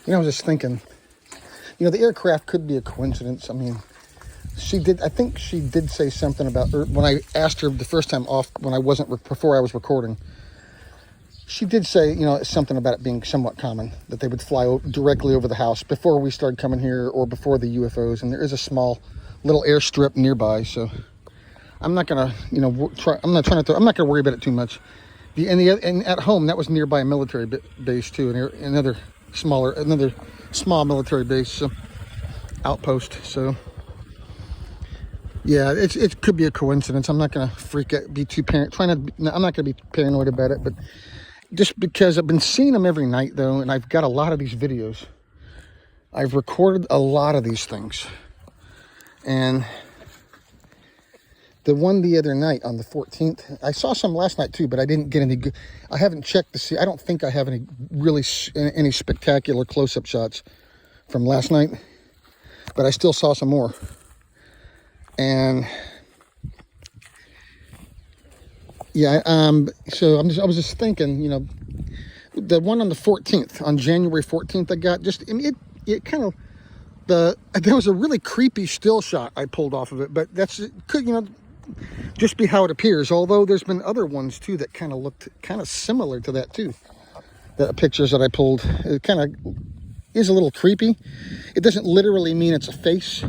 I was just thinking, the aircraft could be a coincidence. I mean, I think she did say something about, when I asked her the first time off, before I was recording, she did say, something about it being somewhat common, that they would fly directly over the house before we started coming here or before the UFOs. And there is a small little airstrip nearby. So I'm not going to, I'm not going to worry about it too much. And at home, that was nearby a military base too, and another small military base, outpost. So yeah, it could be a coincidence. I'm not gonna freak out, be too I'm not gonna be paranoid about it, but just because I've been seeing them every night though, and I've got a lot of these videos. I've recorded a lot of these things, and the one the other night on the 14th, I saw some last night too, but I didn't get any good. I haven't checked to see. I don't think I have any spectacular close-up shots from last night, but I still saw some more. And yeah, so I was just thinking, the one on the 14th, on January 14th, I got it kind of, there was a really creepy still shot I pulled off of it, but it could, just be how it appears. Although there's been other ones too that kind of looked kind of similar to that too. The pictures that I pulled, it kind of is a little creepy. It doesn't literally mean it's a face.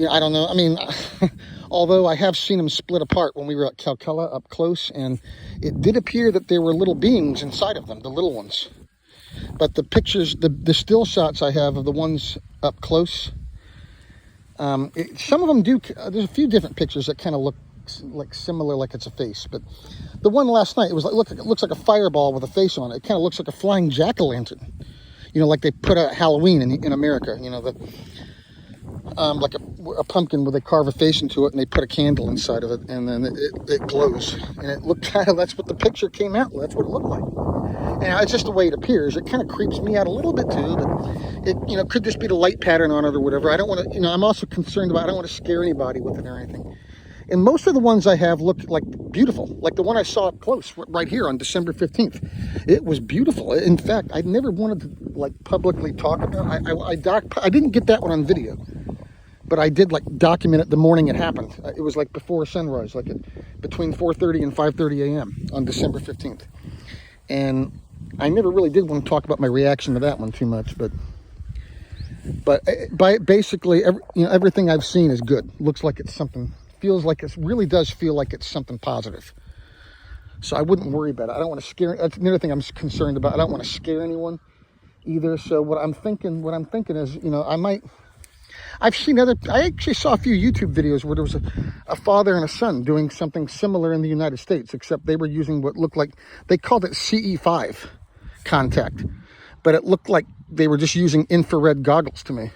I don't know. I mean, although I have seen them split apart when we were at Calcutta up close, and it did appear that there were little beings inside of them, the little ones. But the pictures, the still shots I have of the ones up close, some of them do. There's a few different pictures that kind of look like similar, like it's a face. But the one last night, it looks like a fireball with a face on it. It kind of looks like a flying jack-o'-lantern. Like they put at Halloween in America. Like a pumpkin where they carve a face into it and they put a candle inside of it, and then it glows. And it looked kind of, that's what the picture came out with. That's what it looked like. And it's just the way it appears. It kind of creeps me out a little bit too, but it could just be the light pattern on it or whatever. I don't want to, I'm also concerned about, I don't want to scare anybody with it or anything. And most of the ones I have look like beautiful, like the one I saw up close right here on December 15th. It was beautiful. In fact, I never wanted to publicly talk about it. I didn't get that one on video, but I did document it the morning it happened. It was before sunrise, between 4:30 and 5:30 a.m. on December 15th. And I never really did want to talk about my reaction to that one too much, but basically, everything I've seen is good. Looks like it's something, feels like it really does feel like it's something positive. So I wouldn't worry about it. I don't want to scare. That's another thing I'm concerned about. I don't want to scare anyone either. So what I'm thinking is, I actually saw a few YouTube videos where there was a father and a son doing something similar in the United States, except they were using what looked like, they called it CE5 contact, but it looked like they were just using infrared goggles to me.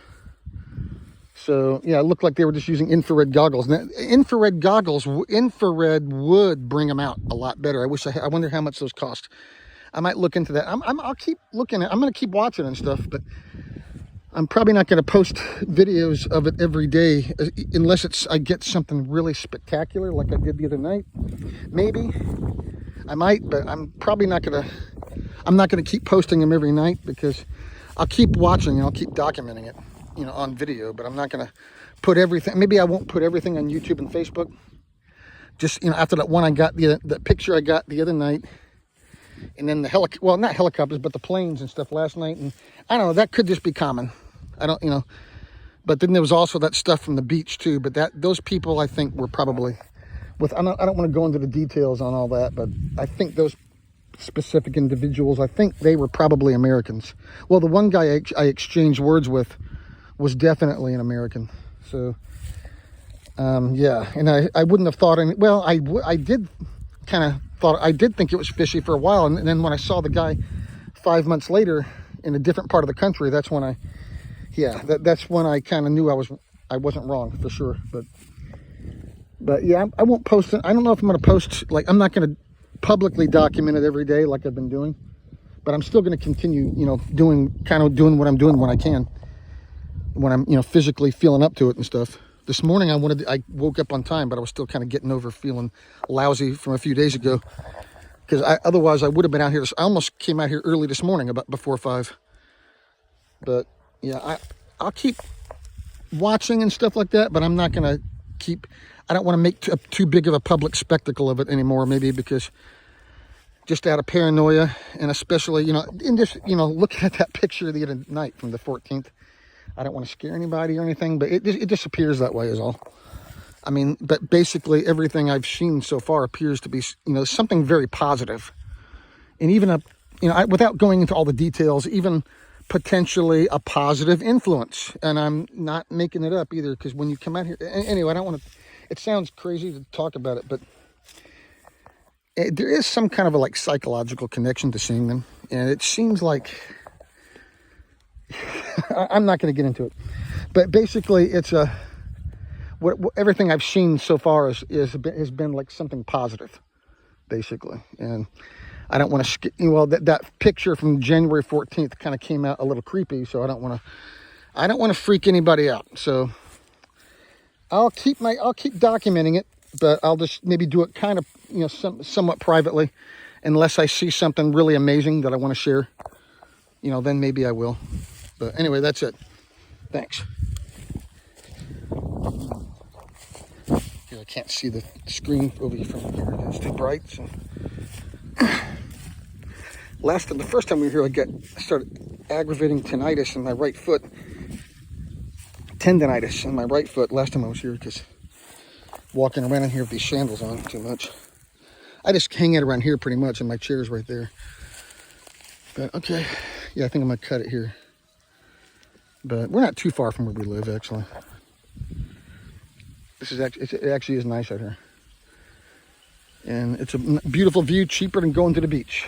So yeah, it looked like they were just using infrared goggles. And infrared would bring them out a lot better. I wonder how much those cost. I might look into that. I'll keep looking I'm going to keep watching and stuff, but I'm probably not going to post videos of it every day unless I get something really spectacular like I did the other night. Maybe I might, but I'm probably not going to keep posting them every night, because I'll keep watching and I'll keep documenting it, on video, but I'm not going to put everything. Maybe I won't put everything on YouTube and Facebook. Just, after that one I got, the picture I got the other night, and then not helicopters, but the planes and stuff last night. And I don't know, that could just be common. I don't, but then there was also that stuff from the beach too. But those people, I think, were probably I don't want to go into the details on all that, but I think those specific individuals, I think they were probably Americans. Well, the one guy I exchanged words with was definitely an American. So, yeah, and I wouldn't have thought I did think it was fishy for a while, and then when I saw the guy 5 months later in a different part of the country, that's when that's when I kind of knew I wasn't wrong for sure. But yeah, I won't post it. I don't know if I'm going to post, I'm not going to publicly document it every day like I've been doing, but I'm still going to continue, doing what I'm doing when I can, when I'm, physically feeling up to it and stuff. This morning I woke up on time, but I was still kind of getting over feeling lousy from a few days ago, because otherwise I would have been out here. I almost came out here early this morning, about before 5. But yeah, I'll keep watching and stuff like that, but I'm not gonna keep. I don't want to make too big of a public spectacle of it anymore. Maybe because just out of paranoia, and especially in just looking at that picture the other night from the 14th. I don't want to scare anybody or anything, but it just appears that way is all. I mean, but basically everything I've seen so far appears to be, something very positive. And even without going into all the details, even potentially a positive influence. And I'm not making it up either, because when you come out here, anyway, I don't want to, it sounds crazy to talk about it, but there is some kind of a psychological connection to seeing them. And it seems like, I'm not going to get into it, but basically it's everything I've seen so far has been like something positive, basically. And I don't want to, that picture from January 14th kind of came out a little creepy, so I don't want to freak anybody out. So I'll keep documenting it, but I'll just maybe do it kind of, somewhat privately, unless I see something really amazing that I want to share, then maybe I will. But anyway, that's it. Thanks. Here, I can't see the screen over here from here. It's too bright. So. The first time we were here, I started aggravating tinnitus in my right foot. Tendonitis in my right foot last time I was here, because walking around in here with these sandals on too much. I just hang it around here pretty much, and my chair's right there. But okay, yeah, I think I'm gonna cut it here. But we're not too far from where we live, actually. It actually is nice out here. And it's a beautiful view, cheaper than going to the beach.